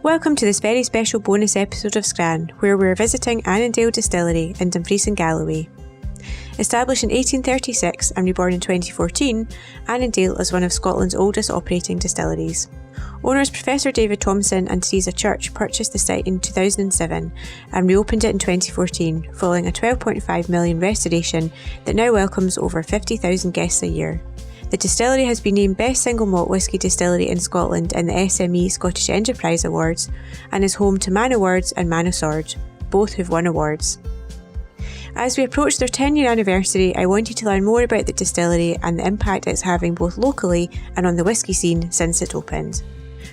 Welcome to this very special bonus episode of Scran, where we're visiting Annandale Distillery in Dumfries and Galloway. Established in 1836 and reborn in 2014, Annandale is one of Scotland's oldest operating distilleries. Owners Professor David Thomson and Teresa Church purchased the site in 2007 and reopened it in 2014, following a £12.5 million restoration that now welcomes over 50,000 guests a year. The distillery has been named Best Single Malt Whisky Distillery in Scotland in the SME Scottish Enterprise Awards and is home to Man Awards and Man of Sword, both who've won awards. As we approach their 10-year anniversary, I wanted to learn more about the distillery and the impact it's having both locally and on the whisky scene since it opened.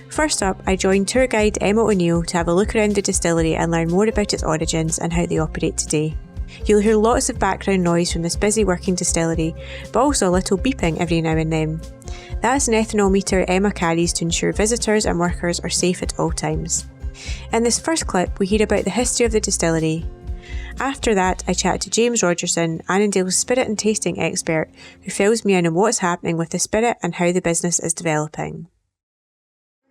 First up, I joined tour guide Emma O'Neill to have a look around the distillery and learn more about its origins and how they operate today. You'll hear lots of background noise from this busy working distillery, but also a little beeping every now and then. That's an ethanol meter Emma carries to ensure visitors and workers are safe at all times. In this first clip, we hear about the history of the distillery. After that, I chat to James Rogerson, Annandale's spirit and tasting expert, who fills me in on what's happening with the spirit and how the business is developing.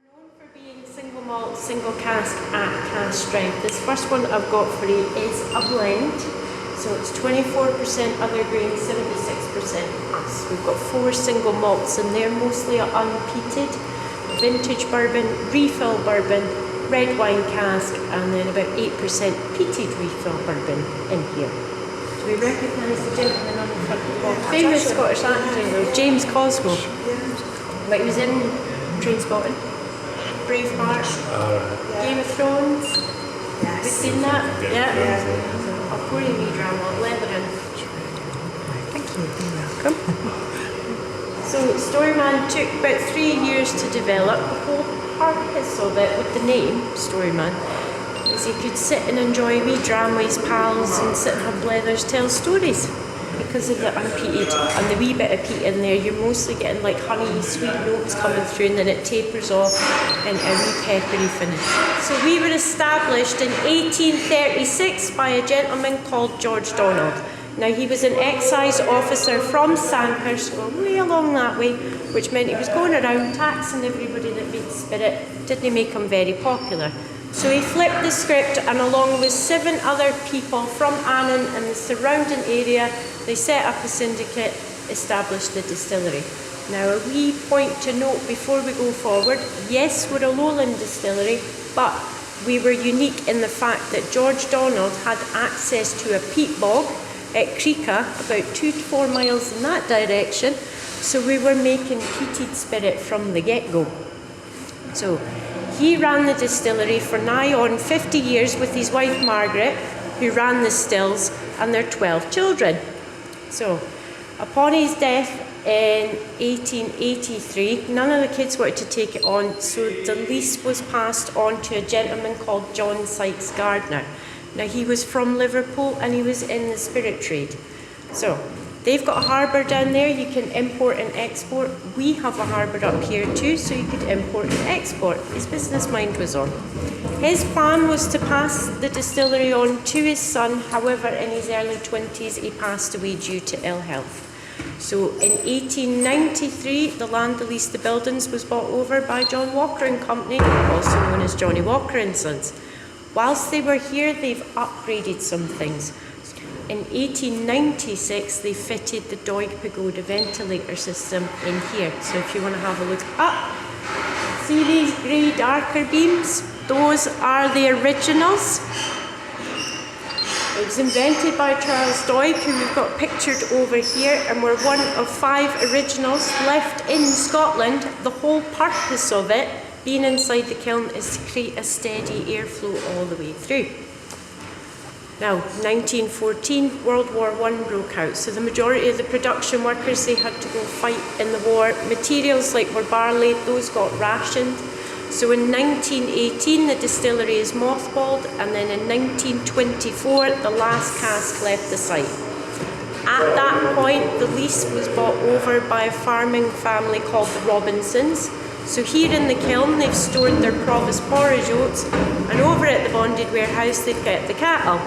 Known for being single malt, single cask at cask strength. This first one I've got for you is a blend. So it's 24% other grain, 76% us. We've got 4 single malts and they're mostly unpeated. Vintage bourbon, refill bourbon, red wine cask, and then about 8% peated refill bourbon in here. Do we recognise the gentleman on the front of the bottle? Famous Scottish actor though, James Cosgrove. But he was in Trainspotting, Braveheart, Game of Thrones. Yes. We've seen that? Yeah. I'll pour you a wee dram of leather in. Thank you, you're welcome. So Storyman took about 3 years to develop. The whole purpose of it with the name Storyman is he could sit and enjoy a wee dram with his pals and sit and have blethers tell stories. Because of the unpeated and the wee bit of peat in there, you're mostly getting like honey, sweet notes coming through, and then it tapers off in a wee peppery finish. So we were established in 1836 by a gentleman called George Donald. Now he was an excise officer from Sandhurst, going way along that way, which meant he was going around taxing everybody that made spirit. Didn't make him very popular. So he flipped the script, and along with 7 other people from Annan and the surrounding area, they set up a syndicate, established the distillery. Now a wee point to note before we go forward, yes, we're a lowland distillery, but we were unique in the fact that George Donald had access to a peat bog at Creeka, about 2 to 4 miles in that direction, so we were making peated spirit from the get-go. So he ran the distillery for nigh on 50 years with his wife Margaret, who ran the stills, and their 12 children. So, upon his death in 1883, none of the kids wanted to take it on, so the lease was passed on to a gentleman called John Sykes Gardner. Now, he was from Liverpool and he was in the spirit trade. So, they've got a harbour down there, you can import and export. We have a harbour up here too, so you could import and export. His business mind was on. His plan was to pass the distillery on to his son, however, in his early 20s he passed away due to ill health. So in 1893, the land that leased the buildings was bought over by John Walker and Company, also known as Johnny Walker and Sons. Whilst they were here, they've upgraded some things. In 1896, they fitted the Doig Pagoda ventilator system in here. So if you want to have a look up, see these grey darker beams? Those are the originals. It was invented by Charles Doig, who we've got pictured over here, and we're one of 5 originals left in Scotland. The whole purpose of it, being inside the kiln, is to create a steady airflow all the way through. Now, 1914, World War I broke out, so the majority of the production workers, they had to go fight in the war. Materials like were barley, those got rationed. So in 1918, the distillery is mothballed, and then in 1924, the last cask left the site. At that point, the lease was bought over by a farming family called the Robinsons. So here in the kiln, they've stored their Provis porridge oats, and over at the bonded warehouse, they've kept the cattle.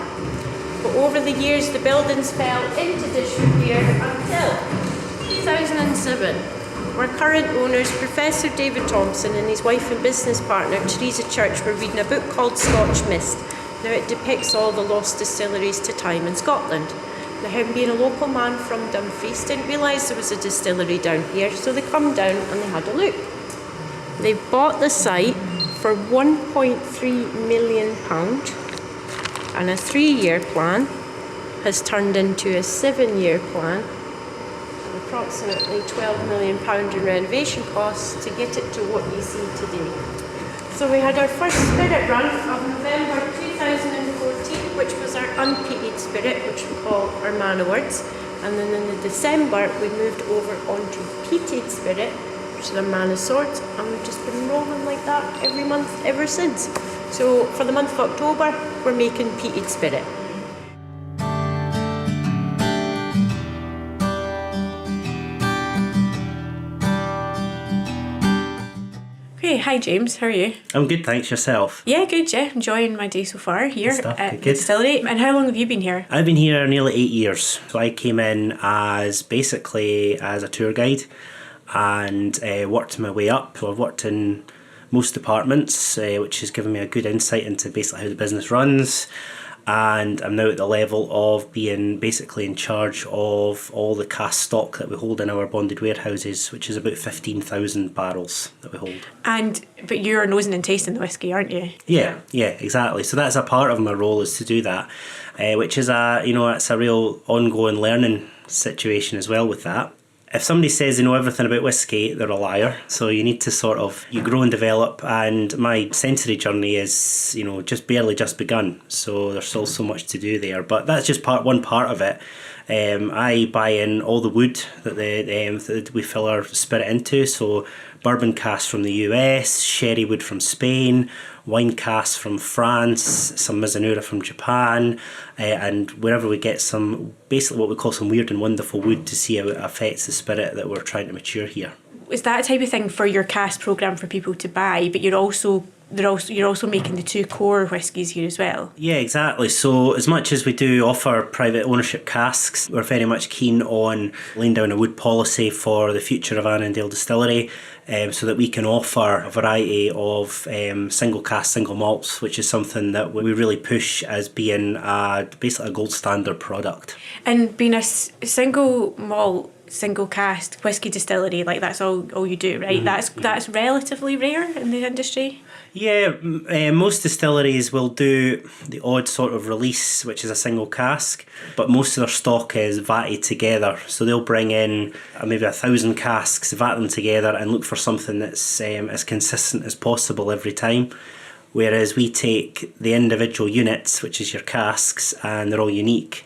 But over the years, the buildings fell into disrepair until 2007. Our current owners, Professor David Thomson and his wife and business partner, Teresa Church, were reading a book called Scotch Mist. Now it depicts all the lost distilleries to time in Scotland. Now him being a local man from Dumfries didn't realise there was a distillery down here, so they come down and they had a look. They bought the site for £1.3 million, and a 3-year plan has turned into a 7-year plan, and approximately £12 million in renovation costs to get it to what you see today. So we had our first spirit run of November 2014, which was our unpeated spirit, which we call our Man o' Words, and then in the December we moved over onto peated spirit, which is our Man o' Swords, and we've just been rolling like that every month ever since. So for the month of October, we're making peated spirit. Hey, hi James, how are you? I'm good, thanks. Yourself? Yeah, good, yeah. Enjoying my day so far here at the distillery. And how long have you been here? I've been here nearly 8 years. So I came in as a tour guide and worked my way up. So I've worked in most departments, which has given me a good insight into basically how the business runs. And I'm now at the level of being basically in charge of all the cask stock that we hold in our bonded warehouses, which is about 15,000 barrels that we hold. But you're nosing and tasting the whisky, aren't you? Yeah, exactly. So that's a part of my role, is to do that, which is it's a real ongoing learning situation as well with that. If somebody says they know everything about whisky, they're a liar. So you need to you grow and develop, and my sensory journey is, just begun. So there's still so much to do there. But that's just one part of it. I buy in all the wood that we fill our spirit into. So bourbon casks from the US, sherry wood from Spain, wine casks from France, some Mizunara from Japan, and wherever we get some, basically what we call some weird and wonderful wood to see how it affects the spirit that we're trying to mature here. Is that a type of thing for your cask programme for people to buy, but you're also making the 2 core whiskies here as well? Yeah, exactly. So as much as we do offer private ownership casks, we're very much keen on laying down a wood policy for the future of Annandale Distillery, so that we can offer a variety of single cask, single malts, which is something that we really push as being basically a gold standard product. And being a single malt, single cask whisky distillery, like that's all you do, right? Mm-hmm. That's relatively rare in the industry. Yeah, most distilleries will do the odd sort of release, which is a single cask, but most of their stock is vatted together. So they'll bring in maybe 1,000 casks, vat them together, and look for something that's as consistent as possible every time. Whereas we take the individual units, which is your casks, and they're all unique.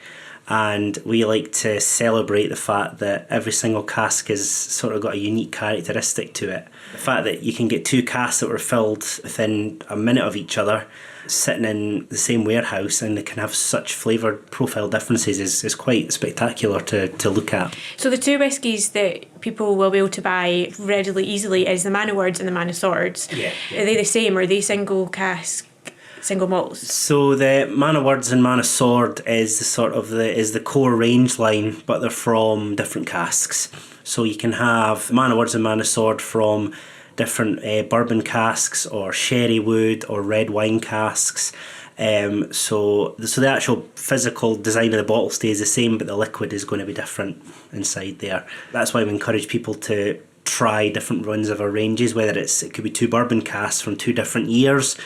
And we like to celebrate the fact that every single cask has sort of got a unique characteristic to it. The fact that you can get 2 casks that were filled within a minute of each other, sitting in the same warehouse, and they can have such flavour profile differences is quite spectacular to look at. So the 2 whiskies that people will be able to buy readily, easily is the Man o' Words and the Man o' Swords. Yeah. Are they the same, or are they single cask, single malts? So the Man o' Words and Man o' Sword is the core range line, but they're from different casks. So you can have Man o' Words and Man o' Sword from different bourbon casks, or sherry wood, or red wine casks. So the actual physical design of the bottle stays the same, but the liquid is going to be different inside there. That's why we encourage people to try different runs of our ranges, whether it could be 2 bourbon casks from 2 different years,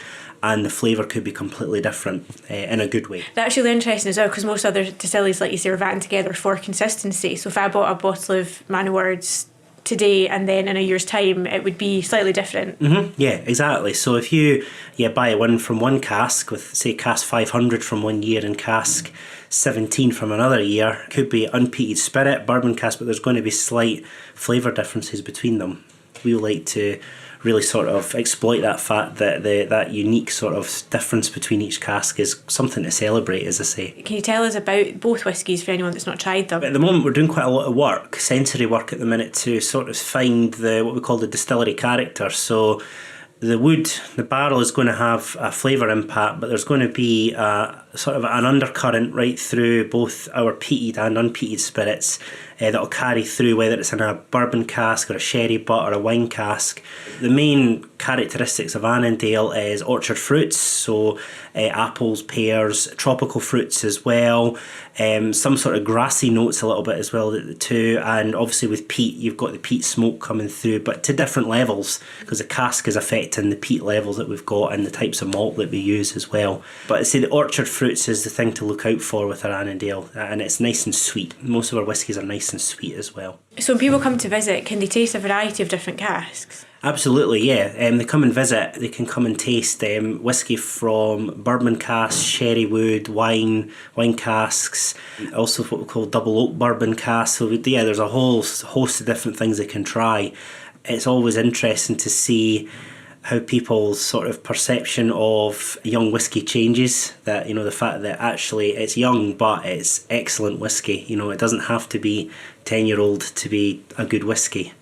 and the flavour could be completely different in a good way. That's really interesting as well, because most other distilleries, like you say, are vatting together for consistency. So if I bought a bottle of Man o' Words today and then in a year's time, it would be slightly different. Mm-hmm. Yeah, exactly. So if you buy one from one cask with, say, cask 500 from one year and cask 17 from another year, could be unpeated spirit, bourbon cask, but there's going to be slight flavour differences between them. We like to really sort of exploit that fact that that unique sort of difference between each cask is something to celebrate, as I say. Can you tell us about both whiskies for anyone that's not tried them? At the moment we're doing quite a lot of work, sensory work at the minute, to sort of find what we call the distillery character. So the wood, the barrel is going to have a flavour impact, but there's going to be sort of an undercurrent right through both our peated and unpeated spirits that'll carry through, whether it's in a bourbon cask or a sherry butt or a wine cask. The main characteristics of Annandale is orchard fruits, so apples, pears, tropical fruits as well, some sort of grassy notes a little bit as well too, and obviously with peat you've got the peat smoke coming through, but to different levels because the cask is affecting the peat levels that we've got and the types of malt that we use as well. But I say the orchard fruits is the thing to look out for with our Annandale, and it's nice and sweet. Most of our whiskies are nice and sweet as well. So when people come to visit, can they taste a variety of different casks? Absolutely, yeah. They come and visit, they can come and taste whisky from bourbon casks, sherry wood, wine casks, also what we call double oak bourbon casks. So there's a whole host of different things they can try. It's always interesting to see how people's sort of perception of young whiskey changes. That, the fact that actually it's young but it's excellent whiskey. It doesn't have to be 10-year-old to be a good whiskey.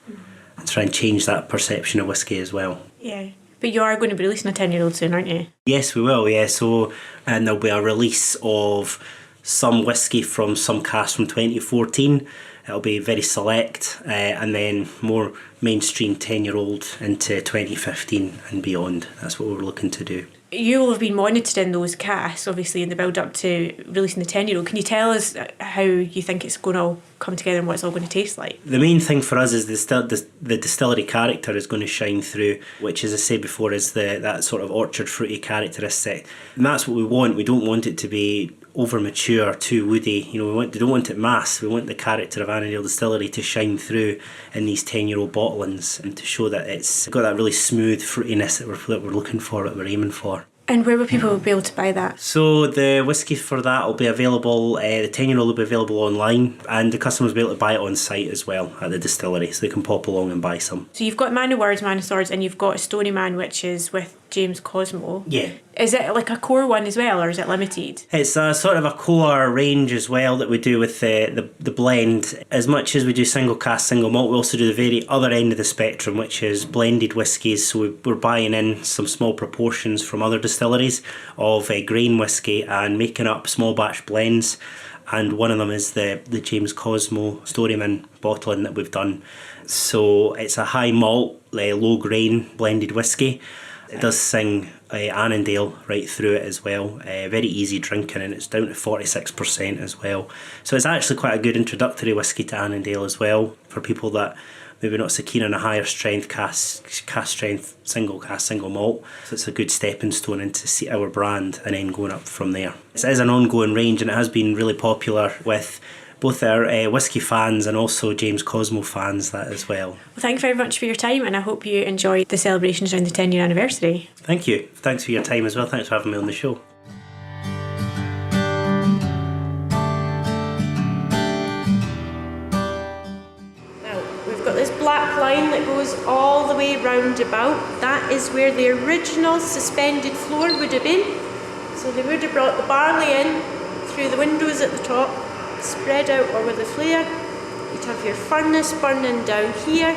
And try and change that perception of whiskey as well. Yeah, but you are going to be releasing a 10-year-old soon, aren't you? Yes, we will, yeah. So, and there'll be a release of some whiskey from some casks from 2014. It'll be very select, and then more mainstream 10-year-old into 2015 and beyond. That's what we're looking to do. You will have been monitoring those casks, obviously, in the build-up to releasing the 10-year-old. Can you tell us how you think it's going to all come together and what it's all going to taste like? The main thing for us is the distillery character is going to shine through, which, as I said before, is that sort of orchard fruity characteristic. And that's what we want. We don't want it to be over mature, too woody. We don't want it mass. We want the character of Annandale Distillery to shine through in these 10-year-old bottlings and to show that it's got that really smooth fruitiness that we're looking for, that we're aiming for. And where will people be able to buy that? So the whisky for that will be available, the 10-year-old will be available online, and the customers will be able to buy it on site as well at the distillery, so they can pop along and buy some. So you've got Man of Words, Man of Swords, and you've got Storyman, which is with James Cosmo. Yeah. Is it like a core one as well, or is it limited? It's a sort of a core range as well that we do with the blend. As much as we do single cask, single malt, we also do the very other end of the spectrum, which is blended whiskies. So we're buying in some small proportions from other distilleries of grain whisky and making up small batch blends. And one of them is the James Cosmo Storyman bottling that we've done. So it's a high malt, low grain blended whisky. It does sing Annandale right through it as well. Very easy drinking, and it's down to 46% as well. So it's actually quite a good introductory whisky to Annandale as well for people that maybe not so keen on a higher strength cask strength single malt. So it's a good stepping stone into see our brand and then going up from there. It is an ongoing range, and it has been really popular with both our whisky fans and also James Cosmo fans that as well. Well, thank you very much for your time, and I hope you enjoyed the celebrations around the 10-year anniversary. Thank you. Thanks for your time as well. Thanks for having me on the show. Now, we've got this black line that goes all the way round about. That is where the original suspended floor would have been. So they would have brought the barley in through the windows at the top, spread out over the flare. You'd have your furnace burning down here.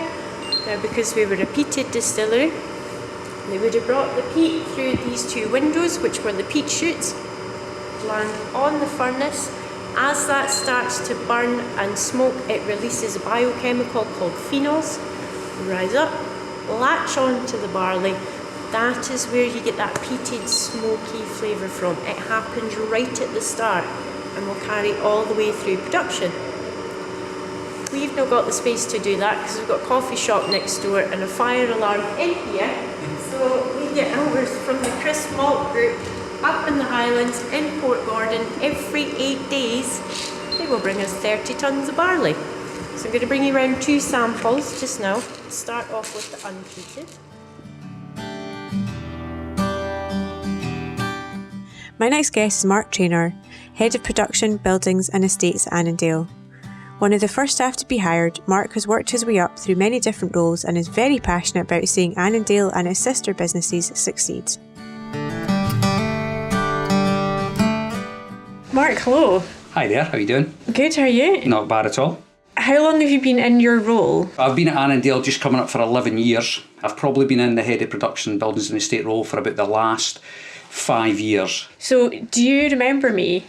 Now, because we were a peated distillery, they would have brought the peat through these two windows, which were the peat chutes, land on the furnace. As that starts to burn and smoke, it releases a biochemical called phenols. Rise up, latch on to the barley. That is where you get that peated, smoky flavour from. It happens right at the start and will carry all the way through production. We've now got the space to do that because we've got a coffee shop next door and a fire alarm in here. So we get hours from the Crisp Malt Group up in the Highlands in Port Gordon every 8 days. They will bring us 30 tonnes of barley. So I'm going to bring you around 2 samples just now. Start off with the unpeated. My next guest is Mark Trainor, Head of Production, Buildings and Estates at Annandale. One of the first staff to be hired, Mark has worked his way up through many different roles and is very passionate about seeing Annandale and its sister businesses succeed. Mark, hello. Hi there, how are you doing? Good, how are you? Not bad at all. How long have you been in your role? I've been at Annandale just coming up for 11 years. I've probably been in the Head of Production, Buildings and Estate role for about the last 5 years. So, do you remember me?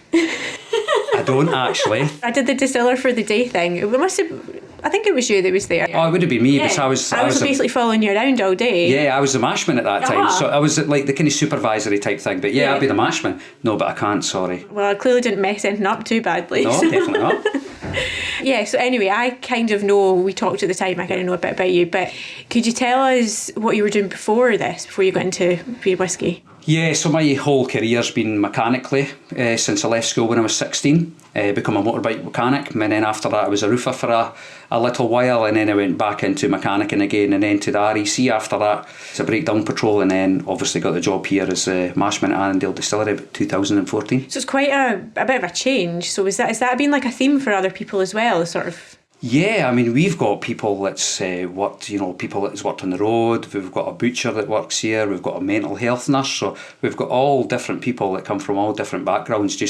I don't actually. I did the distiller for the day thing. It must have. I think it was you that was there. Oh, it would have been me, Yeah. because I was basically following you around all day. Yeah, I was the mashman at that time, Ah. so I was like the kind of supervisory type thing. But yeah, I'd be the mashman. No, but I can't. Sorry. Well, I clearly didn't mess anything up too badly. No, definitely not. Yeah, so anyway, I kind of know, we talked at the time, I kind of know a bit about you, but could you tell us what you were doing before this, before you got into beer whisky? Yeah, so my whole career's been mechanically since I left school when I was 16. Become a motorbike mechanic, and then after that I was a roofer for a little while, and then I went back into mechanicking again, and then to the REC after that as a breakdown patrol, and then obviously got the job here as a mashman at Annandale Distillery about 2014. So it's quite a bit of a change. So has that been like a theme for other people as well, sort of? Yeah, I mean, we've got people that's worked, people that's worked on the road. We've got a butcher that works here. We've got a mental health nurse. So we've got all different people that come from all different backgrounds.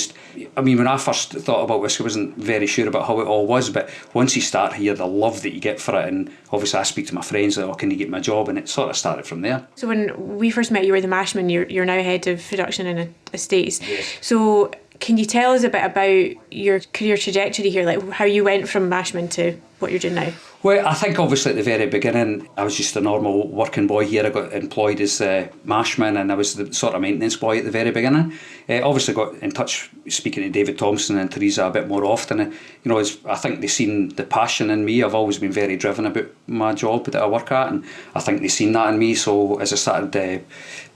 When I first thought about whisky, I wasn't very sure about how it all was. But once you start here, the love that you get for it, and obviously I speak to my friends, like, oh, can you get my job? And it sort of started from there. So when we first met, you were the mashman. You're now head of production in estates. Yes. So can you tell us a bit about your career trajectory here, like how you went from mashman to what you're doing now? Well, I think obviously at the very beginning, I was just a normal working boy here. I got employed as a mashman, and I was the sort of maintenance boy at the very beginning. Obviously got in touch, speaking to David Thomson and Teresa a bit more often. I think they've seen the passion in me. I've always been very driven about my job that I work at, and I think they've seen that in me. So as I started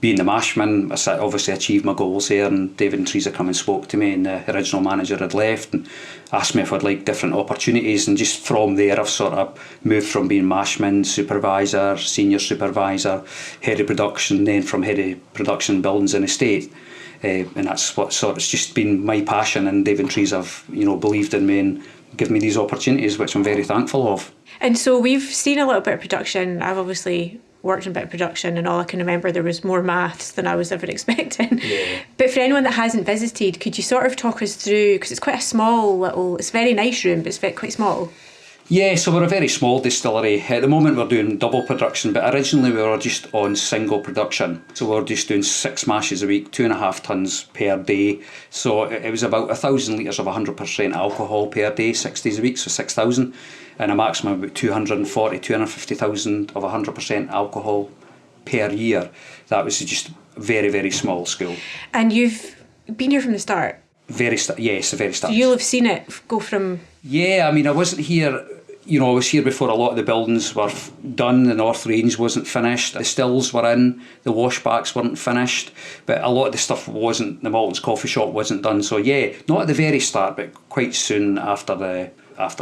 being the mashman, I obviously achieved my goals here, and David and Teresa come and spoke to me, and the original manager had left and asked me if I'd like different opportunities, and just from there I've sort of moved from being mashman, supervisor, senior supervisor, head of production, then from head of production buildings and estate. And that's what it's just been my passion, and David and Teresa have believed in me and given me these opportunities, which I'm very thankful of. And so we've seen a little bit of production. I've obviously worked in a bit of production, and all I can remember, there was more maths than I was ever expecting. Yeah. But for anyone that hasn't visited, could you sort of talk us through, because it's quite a small it's a very nice room, but it's quite small. Yeah, so we're a very small distillery. At the moment we're doing double production, but originally we were just on single production. So we're just doing 6 mashes a week, 2.5 tonnes per day. So it was about 1,000 litres of 100% alcohol per day, 6 days a week, so 6,000. And a maximum of about 250,000 of 100% alcohol per year. That was just very, very small scale. And you've been here from the start? Yes, the very start. So you'll have seen it go from... Yeah, I wasn't here, I was here before a lot of the buildings were done. The North Range wasn't finished, the stills were in, the washbacks weren't finished, but a lot of the stuff wasn't, the Malton's coffee shop wasn't done. So yeah, not at the very start, but quite soon after the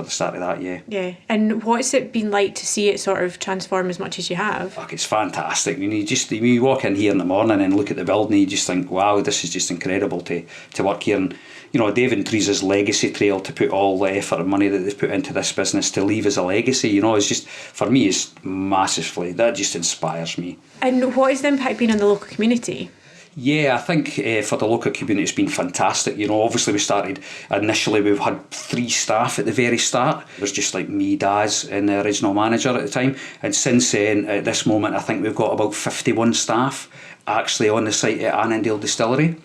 start of that, yeah. Yeah, and what's it been like to see it sort of transform as much as you have? Fuck, it's fantastic. You walk in here in the morning and look at the building, you just think, wow, this is just incredible to work here. And David and Teresa's legacy trail, to put all the effort and money that they've put into this business to leave as a legacy, is just, for me, it's massively, that just inspires me. And what has the impact been on the local community? Yeah, I think for the local community it's been fantastic. Obviously we started, initially we've had 3 staff at the very start. It was just like me, Daz and the original manager at the time. And since then, at this moment, I think we've got about 51 staff actually on the site at Annandale Distillery.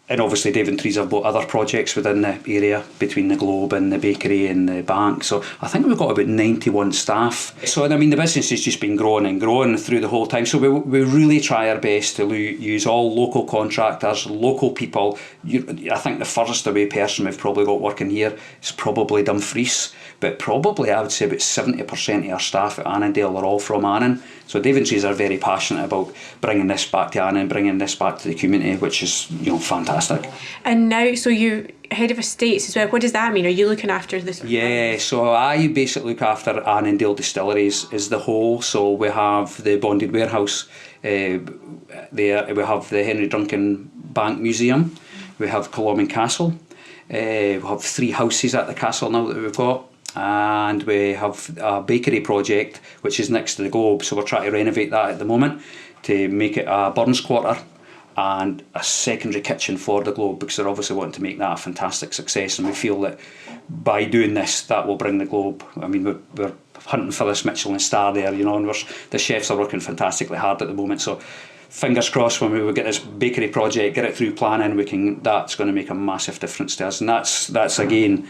And obviously Dave and Teresa have bought other projects within the area, between the Globe and the bakery and the bank. So I think we've got about 91 staff. So the business has just been growing and growing through the whole time. So we really try our best to use all local contractors, local people. I think the furthest away person we've probably got working here is probably Dumfries. But probably I would say about 70% of our staff at Annandale are all from Annan. So Dave and Teresa are very passionate about bringing this back to Annan, bringing this back to the community, which is fantastic. And now, so you're head of estates as well. What does that mean? Are you looking after this? Yeah, so I basically look after Annandale Distilleries as the whole. So we have the Bonded Warehouse there. We have the Henry Duncan Bank Museum. We have Coloming Castle. We have 3 houses at the castle now that we've got. And we have a bakery project which is next to the Globe, so we're trying to renovate that at the moment to make it a Burns quarter and a secondary kitchen for the Globe, because they're obviously wanting to make that a fantastic success, and we feel that by doing this that will bring the Globe, we're hunting for this Michelin star there, you know, and the chefs are working fantastically hard at the moment. So fingers crossed when we get this bakery project, get it through planning, that's going to make a massive difference to us. And that's again,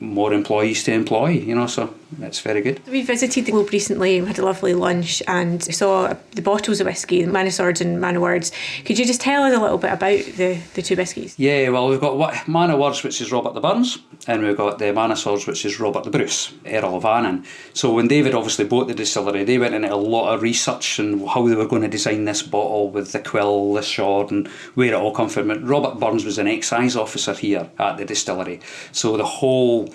more employees to employ, you know, so it's very good. We visited the Globe recently, we had a lovely lunch and saw the bottles of whisky, Man of Swords and Man of Words. Could you just tell us a little bit about the two whiskies? Yeah, well, we've got Man of Words, which is Robert the Burns, and we've got the Man of Swords, which is Robert the Bruce, Earl of Annan. So when David obviously bought the distillery, they went into a lot of research and how they were going to design this bottle with the quill, the sword, and where it all come from. And Robert Burns was an excise officer here at the distillery, so the whole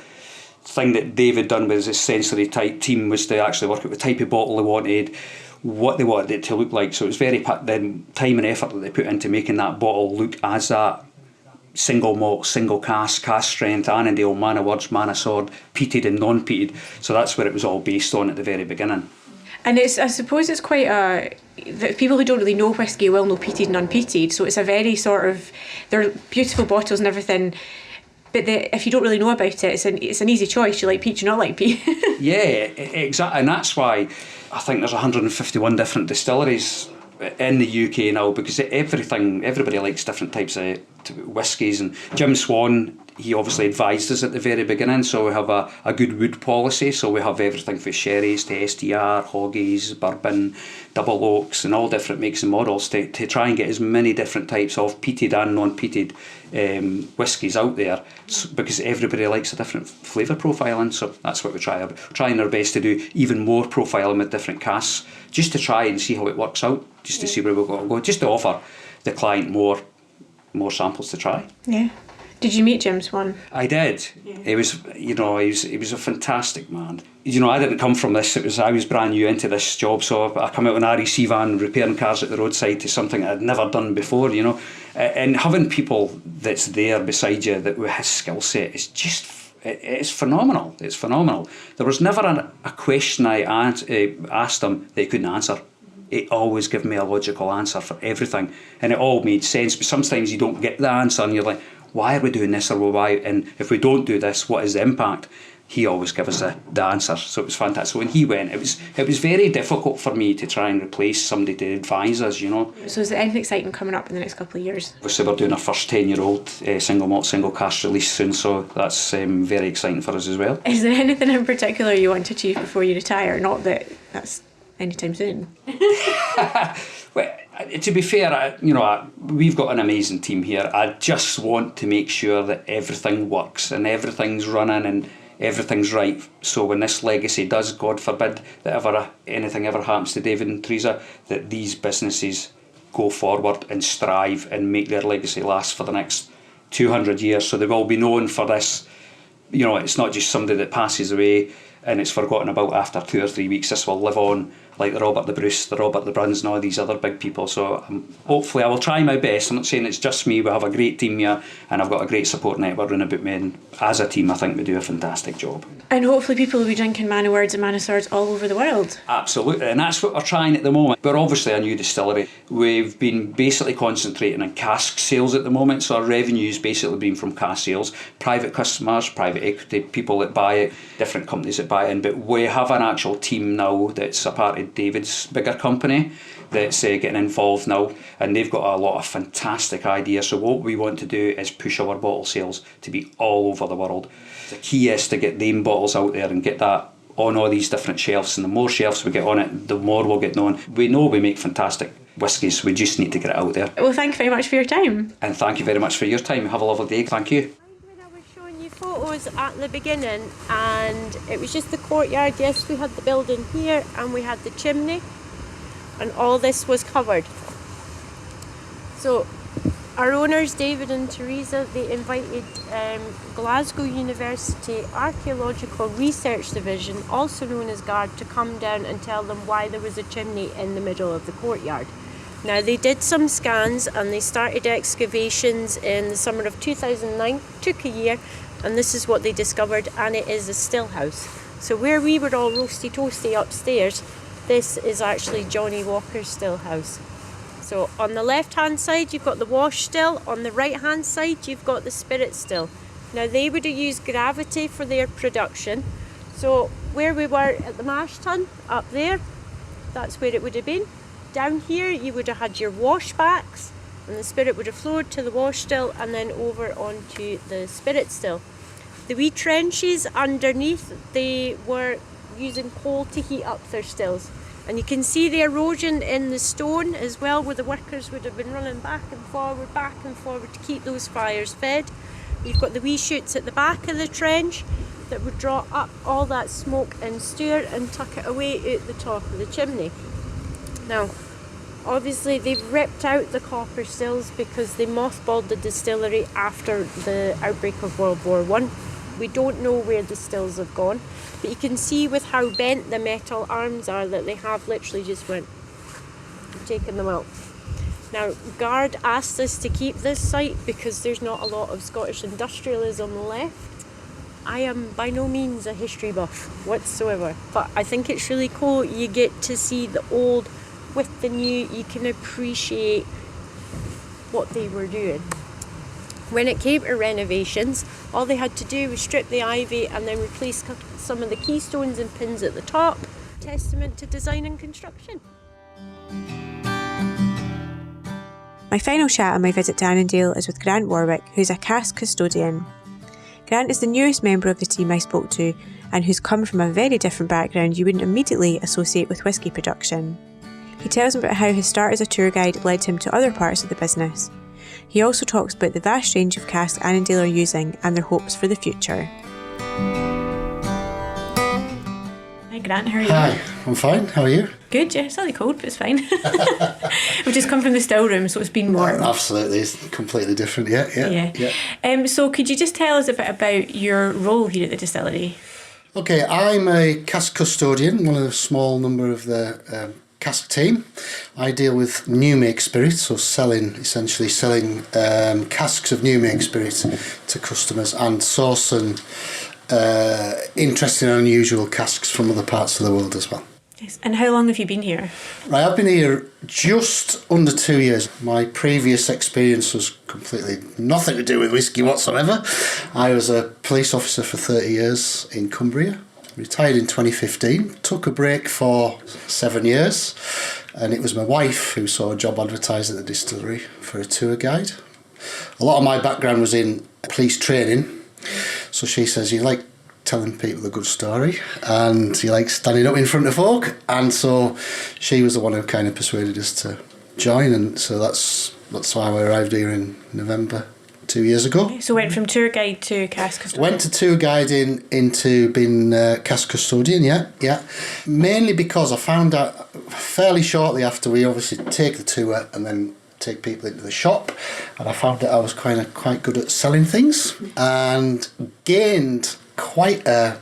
thing that David done with his sensory type team was to actually work out the type of bottle they wanted, what they wanted it to look like. So it was very the time and effort that they put into making that bottle look as that single malt, single cask strength, Annandale, Man of Words, Man of Sword, peated and non-peated. So that's where it was all based on at the very beginning. And I suppose it's quite the people who don't really know whisky will know peated and unpeated. So it's a very sort of, they're beautiful bottles and everything. But if you don't really know about it, it's an easy choice. You like peat, you not like peat. Yeah, exactly. And that's why I think there's 151 different distilleries in the UK now, because everybody likes different types of whiskies. And Jim Swan, he obviously advised us at the very beginning, so we have a good wood policy. So we have everything from sherries to STR, hoggies, bourbon, double oaks, and all different makes and models to try and get as many different types of peated and non-peated whiskies out there, because everybody likes a different flavour profiling. So that's what we're trying our best to do, even more profiling with different casks, just to try and see how it works out, just to see where we're going to go, just to offer the client more samples to try. Yeah. Did you meet Jim Swan? I did. Yeah. He was a fantastic man. You know, I didn't come from this. I was brand new into this job, so I come out in an REC van repairing cars at the roadside to something I'd never done before, you know. And having people that's there beside you that with his skill set is just, it's phenomenal. It's phenomenal. There was never a question I asked him that he couldn't answer. It always gave me a logical answer for everything, and it all made sense. But sometimes you don't get the answer, and you're like, why are we doing this, or why? And if we don't do this, what is the impact? He always gave us the answer, so it was fantastic. So when he went, it was very difficult for me to try and replace somebody to advise us, you know. So is there anything exciting coming up in the next couple of years? Obviously we're doing our first 10-year-old single malt, single cask release soon, so that's very exciting for us as well. Is there anything in particular you want to achieve before you retire? Not that that's anytime soon. Well, to be fair, we've got an amazing team here. I just want to make sure that everything works and everything's running and everything's right. So when this legacy does, God forbid, that anything ever happens to David and Teresa, that these businesses go forward and strive and make their legacy last for the next 200 years. So they will be known for this. You know, it's not just somebody that passes away and it's forgotten about after 2 or 3 weeks. This will live on, like the Robert the Bruce, the Robert the Bruns, and all these other big people. So hopefully I will try my best. I'm not saying it's just me. We have a great team here, and I've got a great support network round about me. And as a team, I think we do a fantastic job. And hopefully people will be drinking Man of Words and Man of Swords all over the world. Absolutely, and that's what we're trying at the moment. We're obviously a new distillery. We've been basically concentrating on cask sales at the moment, so our revenue's basically been from cask sales. Private customers, private equity, people that buy it, different companies that buy it in. But we have an actual team now that's a part of David's bigger company that's getting involved now, and they've got a lot of fantastic ideas. So what we want to do is push our bottle sales to be all over the world. The key is to get them bottles out there and get that on all these different shelves, and the more shelves we get on it, the more we'll get known. We know we make fantastic whiskies, we just need to get it out there. Well, thank you very much for your time. And thank you very much for your time. Have a lovely day. Thank you. When I was showing you photos at the beginning, and it was just the courtyard. Yes, we had the building here and we had the chimney, and all this was covered. So our owners, David and Teresa, they invited Glasgow University Archaeological Research Division, also known as GARD, to come down and tell them why there was a chimney in the middle of the courtyard. Now, they did some scans and they started excavations in the summer of 2009, took a year, and this is what they discovered, and it is a still house. So where we were all roasty toasty upstairs, this is actually Johnny Walker's still house. So on the left hand side you've got the wash still, on the right hand side you've got the spirit still. Now they would have used gravity for their production, so where we were at the mash tun, up there, that's where it would have been. Down here you would have had your washbacks, and the spirit would have flowed to the wash still and then over onto the spirit still. The wee trenches underneath, they were using coal to heat up their stills. And you can see the erosion in the stone as well, where the workers would have been running back and forward to keep those fires fed. You've got the wee chutes at the back of the trench that would draw up all that smoke and stir and tuck it away out the top of the chimney. Now, obviously they've ripped out the copper stills because they mothballed the distillery after the outbreak of World War I. We don't know where the stills have gone, but you can see with how bent the metal arms are that they have literally just taken them out. Now, Guard asked us to keep this site because there's not a lot of Scottish industrialism left. I am by no means a history buff whatsoever, but I think it's really cool. You get to see the old with the new. You can appreciate what they were doing. When it came to renovations, all they had to do was strip the ivy and then replace some of the keystones and pins at the top. Testament to design and construction. My final chat on my visit to Annandale is with Grant Warwick, who's a Cask Custodian. Grant is the newest member of the team I spoke to, and who's come from a very different background you wouldn't immediately associate with whisky production. He tells me about how his start as a tour guide led him to other parts of the business. He also talks about the vast range of casks Annandale are using and their hopes for the future. Hi Grant, how are you? Hi, I'm fine. How are you? Good, yeah, slightly cold, but it's fine. We've just come from the still room, so it's been warm. Absolutely, it's completely different, yeah. So could you just tell us a bit about your role here at the distillery? Okay, I'm a cask custodian, one of a small number of the cask team. I deal with new make spirits, so selling casks of new make spirits to customers and sourcing interesting and unusual casks from other parts of the world as well. Yes. And how long have you been here? Right, I've been here just under 2 years. My previous experience was completely nothing to do with whisky whatsoever. I was a police officer for 30 years in Cumbria. Retired in 2015, took a break for 7 years, and it was my wife who saw a job advertised at the distillery for a tour guide. A lot of my background was in police training, so she says, you like telling people a good story and you like standing up in front of folk, and so she was the one who kind of persuaded us to join, and so that's why I arrived here in November 2 years ago. So went from tour guide to cask custodian? Went to tour guiding into being cask custodian, yeah. Mainly because I found out fairly shortly after we obviously take the tour and then take people into the shop, and I found that I was quite good at selling things and gained quite a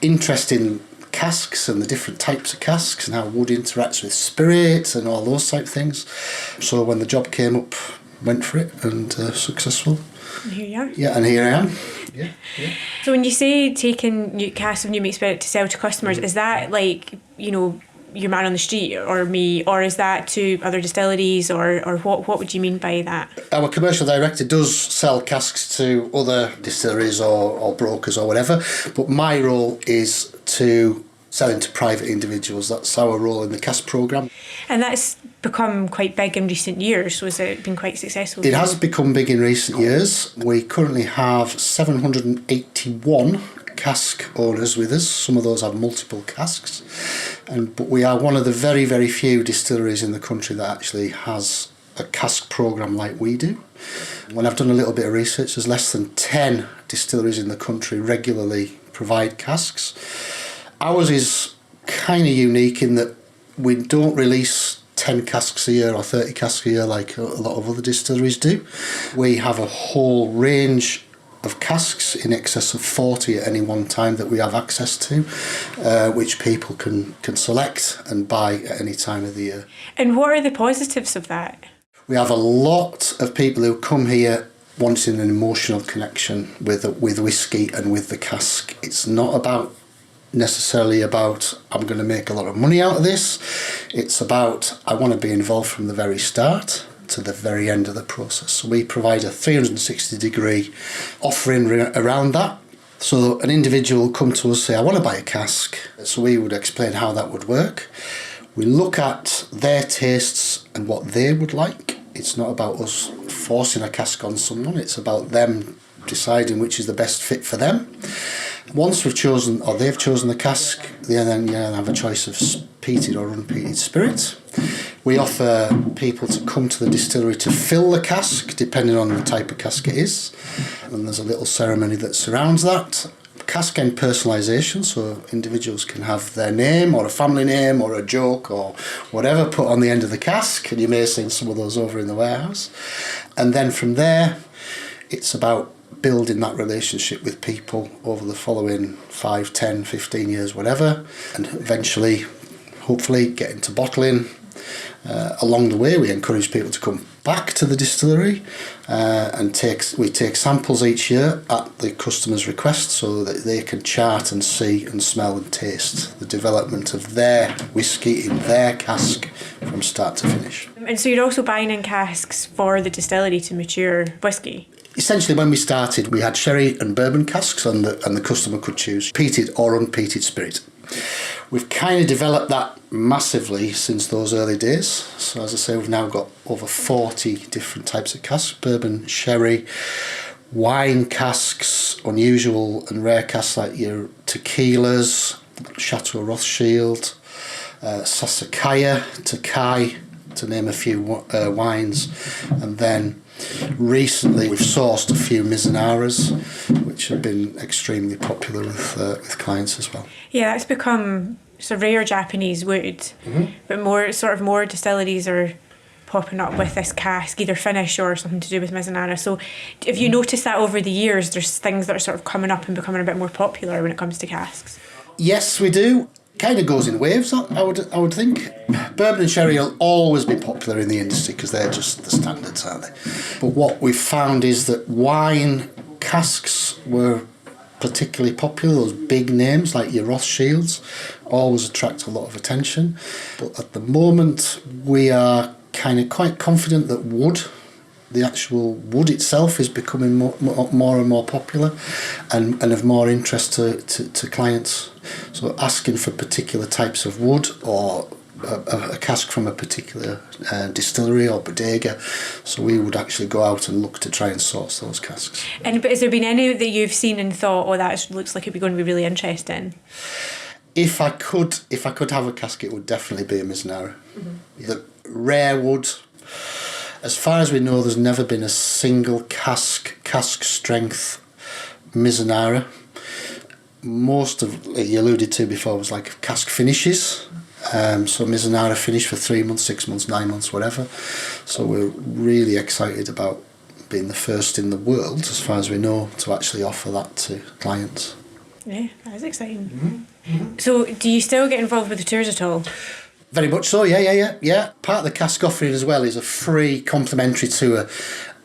interest in casks and the different types of casks and how wood interacts with spirits and all those type of things. So when the job came up, went for it and successful. And here you are. Yeah, and here I am. Yeah. So when you say taking new casks of new make spirit to sell to customers, is that like, your man on the street or me, or is that to other distilleries, or what would you mean by that? Our commercial director does sell casks to other distilleries or brokers or whatever, but my role is to selling to private individuals. That's our role in the cask programme. And that's become quite big in recent years, so has it been quite successful? It has become big in recent years. We currently have 781 cask owners with us. Some of those have multiple casks, but we are one of the very, very few distilleries in the country that actually has a cask programme like we do. When I've done a little bit of research, there's less than 10 distilleries in the country regularly provide casks. Ours is kind of unique in that we don't release 10 casks a year or 30 casks a year like a lot of other distilleries do. We have a whole range of casks in excess of 40 at any one time that we have access to, which people can select and buy at any time of the year. And what are the positives of that? We have a lot of people who come here wanting an emotional connection with whisky and with the cask. It's not necessarily about I'm going to make a lot of money out of this. It's about I want to be involved from the very start to the very end of the process. So we provide a 360-degree offering around that. So an individual will come to us, say, I want to buy a cask. So we would explain how that would work. We look at their tastes and what they would like. It's not about us forcing a cask on someone. It's about them deciding which is the best fit for them. Once we've chosen, or they've chosen the cask, they then have a choice of peated or unpeated spirit. We offer people to come to the distillery to fill the cask, depending on the type of cask it is. And there's a little ceremony that surrounds that. Cask end personalisation, so individuals can have their name or a family name or a joke or whatever put on the end of the cask, and you may have seen some of those over in the warehouse. And then from there, it's about building that relationship with people over the following 5, 10, 15 years, whatever, and eventually, hopefully, get into bottling. Along the way, we encourage people to come back to the distillery and we take samples each year at the customer's request so that they can chart and see and smell and taste the development of their whisky in their cask from start to finish. And so you're also buying in casks for the distillery to mature whisky? Essentially, when we started, we had sherry and bourbon casks and the customer could choose peated or unpeated spirit. We've kind of developed that massively since those early days. So as I say, we've now got over 40 different types of casks, bourbon, sherry, wine casks, unusual and rare casks like your tequilas, Chateau Rothschild, Sassicaia, Tokai, to name a few wines. And then recently we've sourced a few Mizanaras, which have been extremely popular with clients as well. Yeah, that's become a rare Japanese wood, but more distilleries are popping up with this cask, either finish or something to do with Mizunara. So have you noticed that over the years there's things that are sort of coming up and becoming a bit more popular when it comes to casks? Yes, we do. Kind of goes in waves, I would think. Bourbon and sherry will always be popular in the industry because they're just the standards, aren't they? But what we've found is that wine casks were particularly popular. Those big names like your Rothschilds always attract a lot of attention. But at the moment, we are kind of quite confident that the actual wood itself is becoming more and more popular and of more interest to clients. So asking for particular types of wood or a cask from a particular distillery or bodega. So we would actually go out and look to try and source those casks. But has there been any that you've seen and thought, oh, that looks like it'd be going to be really interesting? If I could have a cask, it would definitely be a Mizunara. Mm-hmm. The rare wood. As far as we know, there's never been a single cask strength Mizunara. Most of you alluded to before was like cask finishes. So Mizunara finish for 3 months, 6 months, 9 months, whatever. So we're really excited about being the first in the world, as far as we know, to actually offer that to clients. Yeah, that is exciting. Mm-hmm. So do you still get involved with the tours at all? Very much so, yeah. Part of the cask offering as well is a free complimentary tour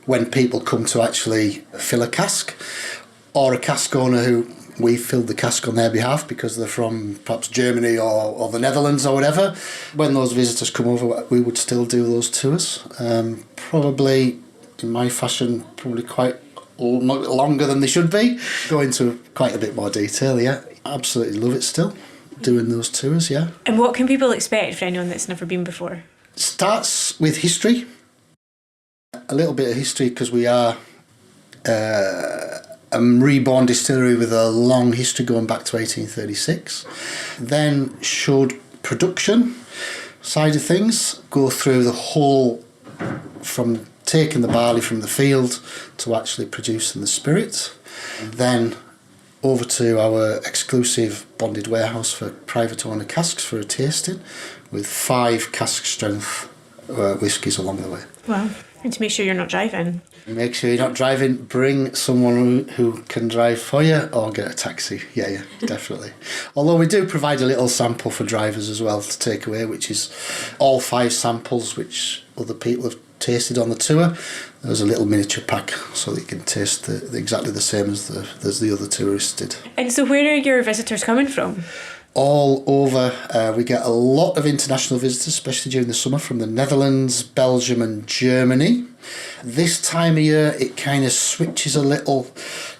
when people come to actually fill a cask, or a cask owner who we filled the cask on their behalf because they're from perhaps Germany or the Netherlands or whatever. When those visitors come over, we would still do those tours. Probably, in my fashion, probably quite longer than they should be. Go into quite a bit more detail, yeah. Absolutely love it still, doing those tours, yeah. And what can people expect for anyone that's never been before? Starts with history. A little bit of history because we are a reborn distillery with a long history going back to 1836. Then showed production side of things, go through the whole from taking the barley from the field to actually producing the spirit. And then over to our exclusive bonded warehouse for private owner casks for a tasting with 5 cask strength whiskies along the way. Wow. And to make sure you're not driving. Make sure you're not driving. Bring someone who can drive for you or get a taxi. Yeah, definitely. Although we do provide a little sample for drivers as well to take away, which is all 5 samples which other people have tasted on the tour. There's a little miniature pack so that you can taste exactly the same as the other tourists did. And so where are your visitors coming from? All over. We get a lot of international visitors, especially during the summer, from the Netherlands, Belgium and Germany. This time of year, it kind of switches a little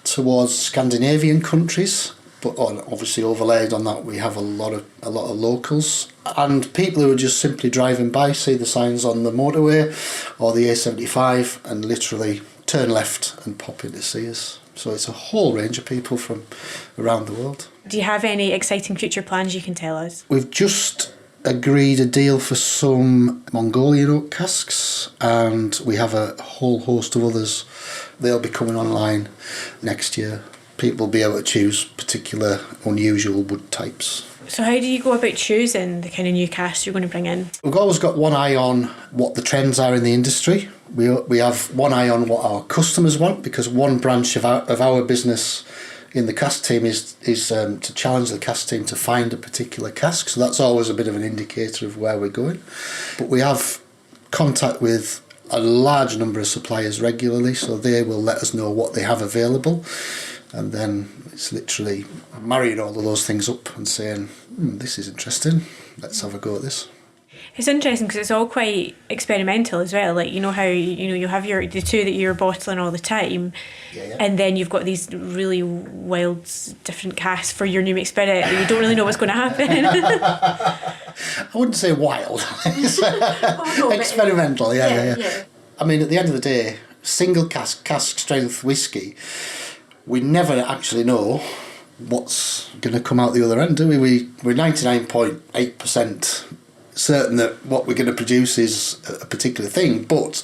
towards Scandinavian countries, but obviously overlaid on that, we have a lot of locals and people who are just simply driving by, see the signs on the motorway or the A75, and literally turn left and pop in to see us. So it's a whole range of people from around the world. Do you have any exciting future plans you can tell us? We've just agreed a deal for some Mongolian oak casks, and we have a whole host of others. They'll be coming online next year. People will be able to choose particular unusual wood types. So how do you go about choosing the kind of new casks you're going to bring in? We've always got one eye on what the trends are in the industry. We have one eye on what our customers want, because one branch of our business in the cask team is to challenge the cask team to find a particular cask. So that's always a bit of an indicator of where we're going. But we have contact with a large number of suppliers regularly, so they will let us know what they have available. And then it's literally marrying all of those things up and saying, this is interesting, let's have a go at this. It's interesting because it's all quite experimental as well. Like, you know how you have the two that you're bottling all the time, and then you've got these really wild, different casks for your new mixed spirit that you don't really know what's going to happen. I wouldn't say wild. Experimental, yeah. I mean, at the end of the day, single cask strength whiskey, we never actually know what's going to come out the other end, do we? We're 99.8% certain that what we're going to produce is a particular thing, but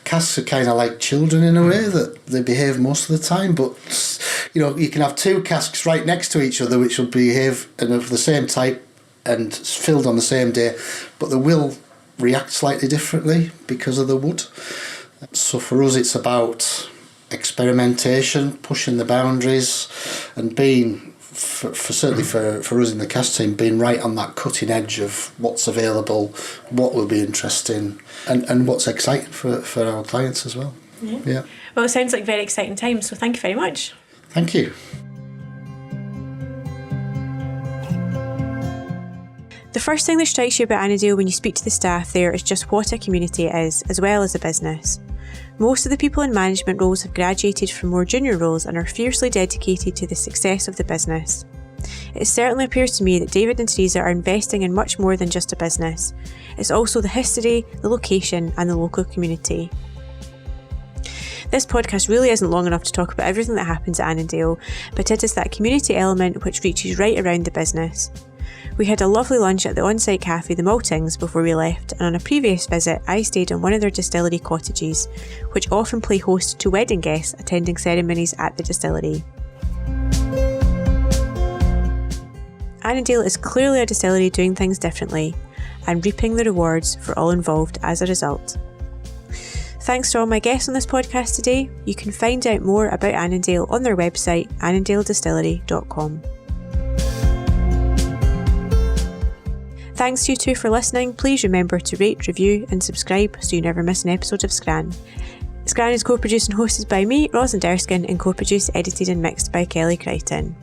casks are kind of like children in a way, that they behave most of the time. But you can have two casks right next to each other which will behave and of the same type and filled on the same day, but they will react slightly differently because of the wood. So for us, it's about experimentation, pushing the boundaries, and being certainly for us in the cask team, being right on that cutting edge of what's available, what will be interesting, and what's exciting for our clients as well. Yeah. Well, it sounds like very exciting times, so thank you very much. Thank you. The first thing that strikes you about Annandale when you speak to the staff there is just what a community it is, as well as a business. Most of the people in management roles have graduated from more junior roles and are fiercely dedicated to the success of the business. It certainly appears to me that David and Teresa are investing in much more than just a business. It's also the history, the location, and the local community. This podcast really isn't long enough to talk about everything that happens at Annandale, but it is that community element which reaches right around the business. We had a lovely lunch at the on-site cafe, The Maltings, before we left, and on a previous visit I stayed in one of their distillery cottages, which often play host to wedding guests attending ceremonies at the distillery. Annandale is clearly a distillery doing things differently, and reaping the rewards for all involved as a result. Thanks to all my guests on this podcast today. You can find out more about Annandale on their website, annandaledistillery.com. Thanks to you two for listening. Please remember to rate, review and subscribe so you never miss an episode of Scran. Scran is co-produced and hosted by me, Rosalind, and co-produced, edited and mixed by Kelly Crichton.